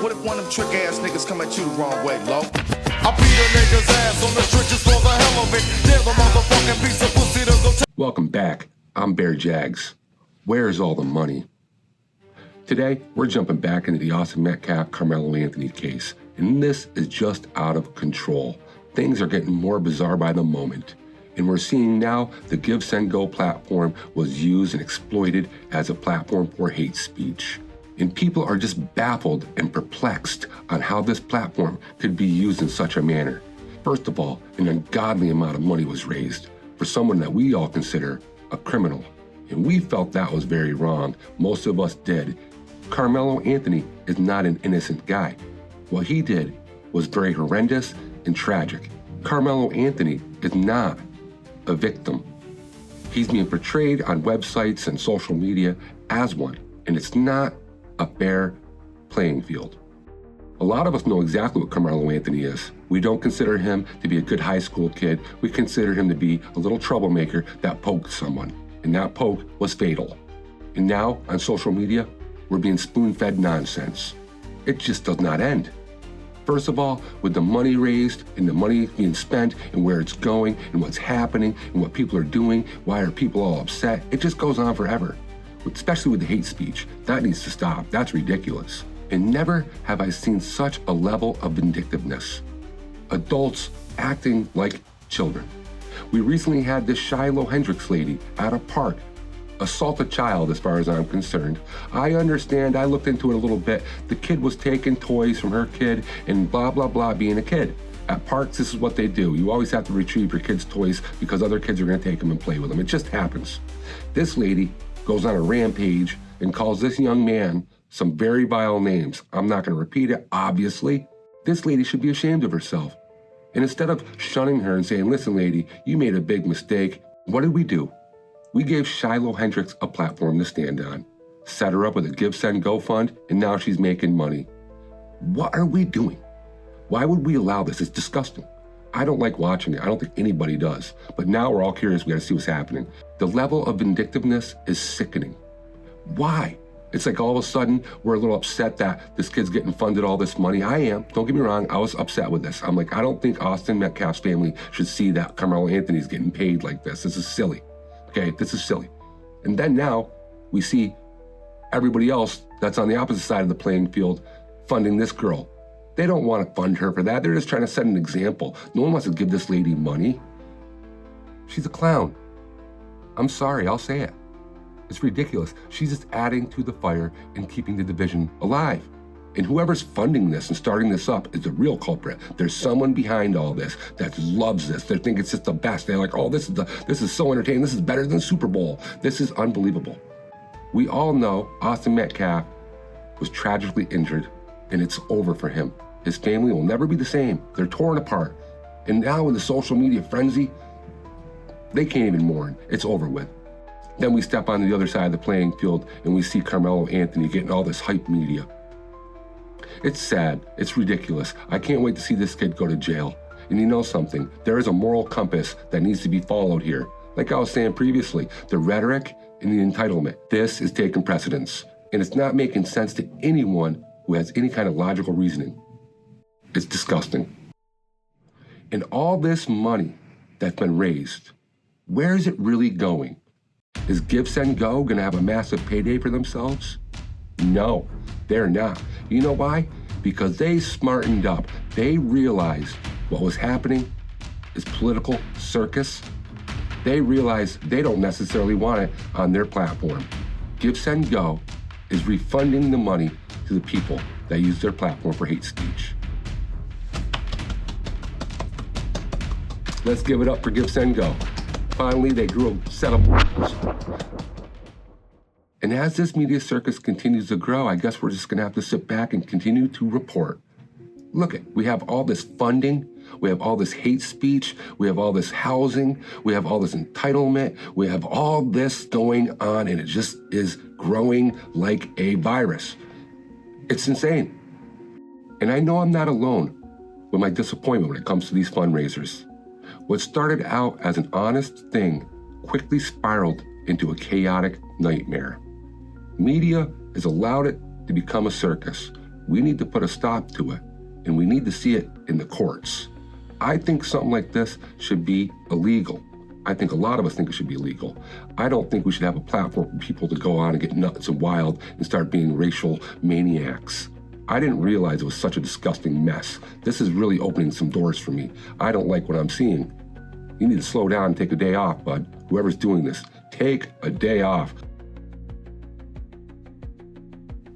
What if one of them trick ass niggas come at you the wrong way, low? I beat a nigga's ass on the trenches for the hell of it. They're the motherfucking piece of pussy that's gonna Welcome back. I'm Bear Jags. Where's all the money? Today, we're jumping back into the Austin Metcalf Karmelo Anthony case, and this is just out of control. Things are getting more bizarre by the moment, and we're seeing now the Give, Send, Go platform was used and exploited as a platform for hate speech. And people are just baffled and perplexed on how this platform could be used in such a manner. First of all, an ungodly amount of money was raised for someone that we all consider a criminal. And we felt that was very wrong. Most of us did. Karmelo Anthony is not an innocent guy. What he did was very horrendous and tragic. Karmelo Anthony is not a victim. He's being portrayed on websites and social media as one, and it's not a fair playing field. A lot of us know exactly what Karmelo Anthony is. We don't consider him to be a good high school kid. We consider him to be a little troublemaker that poked someone, and that poke was fatal. And now, on social media, we're being spoon-fed nonsense. It just does not end. First of all, with the money raised and the money being spent and where it's going and what's happening and what people are doing, why are people all upset? It just goes on forever, especially with the hate speech. That needs to stop. That's ridiculous. And never have I seen such a level of vindictiveness. Adults acting like children. We recently had this Shiloh Hendricks lady at a park assault a child, as far as I'm concerned. I understand, I looked into it a little bit. The kid was taking toys from her kid and blah, blah, blah, being a kid. At parks, this is what they do. You always have to retrieve your kids' toys because other kids are gonna take them and play with them. It just happens. This lady goes on a rampage and calls this young man some very vile names. I'm not gonna repeat it, obviously. This lady should be ashamed of herself. And instead of shunning her and saying, listen, lady, you made a big mistake, what did we do? We gave Shiloh Hendricks a platform to stand on, set her up with a Give, Send, Go fund, and now she's making money. What are we doing? Why would we allow this? It's disgusting. I don't like watching it. I don't think anybody does. But now we're all curious. We gotta see what's happening. The level of vindictiveness is sickening. Why? It's like all of a sudden we're a little upset that this kid's getting funded all this money. I am. Don't get me wrong. I was upset with this. I'm like, I don't think Austin Metcalf's family should see that Karmelo Anthony's getting paid like this. This is silly. Okay, this is silly. And then now we see everybody else that's on the opposite side of the playing field funding this girl. They don't want to fund her for that. They're just trying to set an example. No one wants to give this lady money. She's a clown. I'm sorry, I'll say it. It's ridiculous. She's just adding to the fire and keeping the division alive. And whoever's funding this and starting this up is the real culprit. There's someone behind all this that loves this. They think it's just the best. They're like, oh, this is so entertaining. This is better than Super Bowl. This is unbelievable. We all know Austin Metcalf was tragically injured, and it's over for him. His family will never be the same. They're torn apart. And now with the social media frenzy, they can't even mourn. It's over with. Then we step on the other side of the playing field and we see Karmelo Anthony getting all this hype media. It's sad. It's ridiculous. I can't wait to see this kid go to jail. And you know something? There is a moral compass that needs to be followed here. Like I was saying previously, the rhetoric and the entitlement. This is taking precedence. And it's not making sense to anyone who has any kind of logical reasoning. It's disgusting. And all this money that's been raised, where is it really going? Is Give, Send, Go gonna have a massive payday for themselves? No, they're not. You know why? Because they smartened up. They realized what was happening is political circus. They realized they don't necessarily want it on their platform. Give, Send, Go is refunding the money to the people that use their platform for hate speech. Let's give it up for Give, Send, Go. Finally, they grew a set of balls. And as this media circus continues to grow, I guess we're just gonna have to sit back and continue to report. Look, we have all this funding, we have all this hate speech, we have all this housing, we have all this entitlement, we have all this going on, and it just is growing like a virus. It's insane. And I know I'm not alone with my disappointment when it comes to these fundraisers. What started out as an honest thing quickly spiraled into a chaotic nightmare. Media has allowed it to become a circus. We need to put a stop to it, and we need to see it in the courts. I think something like this should be illegal. I think a lot of us think it should be illegal. I don't think we should have a platform for people to go on and get nuts and wild and start being racial maniacs. I didn't realize it was such a disgusting mess. This is really opening some doors for me. I don't like what I'm seeing. You need to slow down and take a day off, bud. Whoever's doing this, take a day off.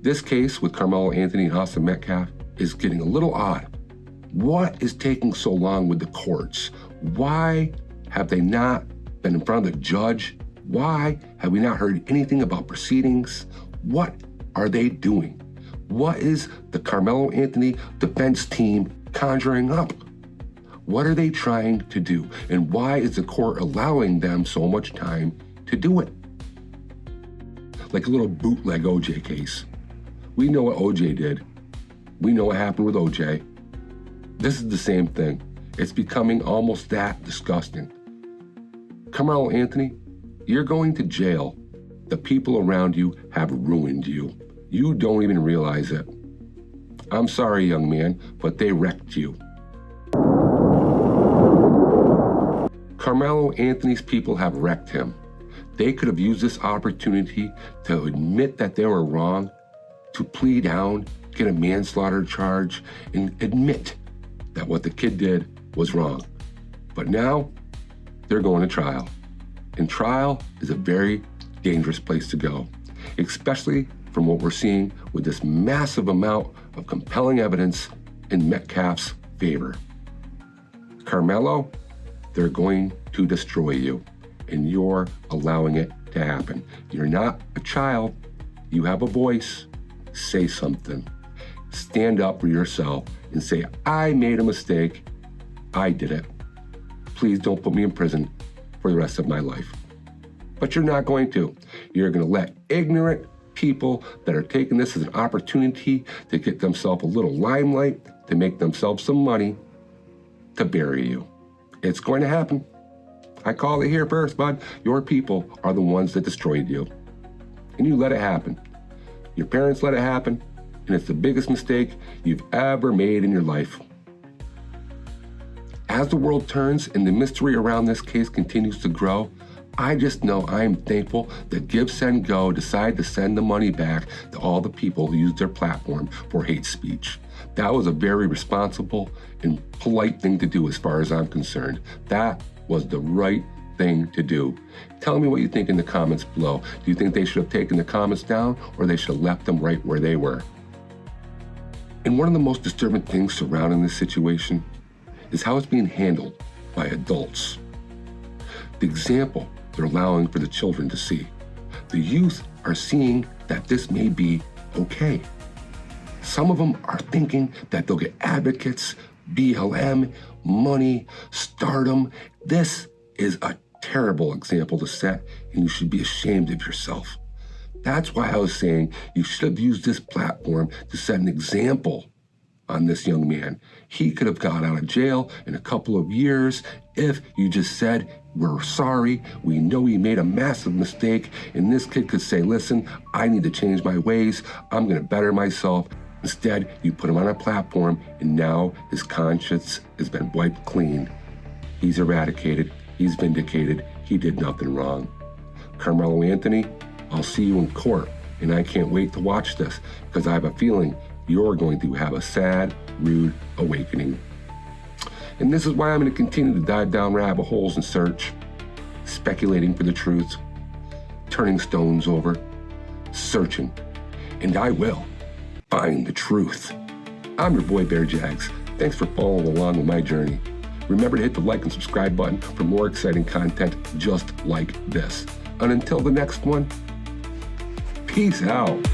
This case with Karmelo Anthony and Austin Metcalf is getting a little odd. What is taking so long with the courts? Why have they not been in front of the judge? Why have we not heard anything about proceedings? What are they doing? What is the Karmelo Anthony defense team conjuring up? What are they trying to do? And why is the court allowing them so much time to do it? Like a little bootleg OJ case. We know what OJ did. We know what happened with OJ. This is the same thing. It's becoming almost that disgusting. Karmelo Anthony, you're going to jail. The people around you have ruined you. You don't even realize it. I'm sorry, young man, but they wrecked you. Karmelo Anthony's people have wrecked him. They could have used this opportunity to admit that they were wrong, to plea down, get a manslaughter charge, and admit that what the kid did was wrong. But now, they're going to trial. And trial is a very dangerous place to go, especially from what we're seeing with this massive amount of compelling evidence in Metcalf's favor. Karmelo, they're going to destroy you, and you're allowing it to happen. You're not a child. You have a voice. Say something. Stand up for yourself and say, I made a mistake. I did it. Please don't put me in prison for the rest of my life. But you're not going to. You're going to let ignorant people that are taking this as an opportunity to get themselves a little limelight, to make themselves some money, to bury you. It's going to happen. I call it here first, bud. Your people are the ones that destroyed you. And you let it happen. Your parents let it happen, and it's the biggest mistake you've ever made in your life. As the world turns and the mystery around this case continues to grow, I just know I am thankful that Give, Send, Go decided to send the money back to all the people who used their platform for hate speech. That was a very responsible and polite thing to do as far as I'm concerned. That was the right thing to do. Tell me what you think in the comments below. Do you think they should have taken the comments down, or they should have left them right where they were? And one of the most disturbing things surrounding this situation is how it's being handled by adults. The example they're allowing for the children to see. The youth are seeing that this may be okay. Some of them are thinking that they'll get advocates, BLM, money, stardom. This is a terrible example to set, and you should be ashamed of yourself. That's why I was saying you should have used this platform to set an example on this young man. He could have got out of jail in a couple of years if you just said, we're sorry, we know he made a massive mistake, and this kid could say, listen, I need to change my ways, I'm gonna better myself. Instead, you put him on a platform, and now his conscience has been wiped clean. He's eradicated, he's vindicated, he did nothing wrong. Karmelo Anthony, I'll see you in court, and I can't wait to watch this, because I have a feeling you're going to have a sad, rude awakening. And this is why I'm going to continue to dive down rabbit holes and search, speculating for the truth, turning stones over, searching, and I will find the truth. I'm your boy Bear Jags. Thanks for following along with my journey. Remember to hit the like and subscribe button for more exciting content just like this. And until the next one, peace out.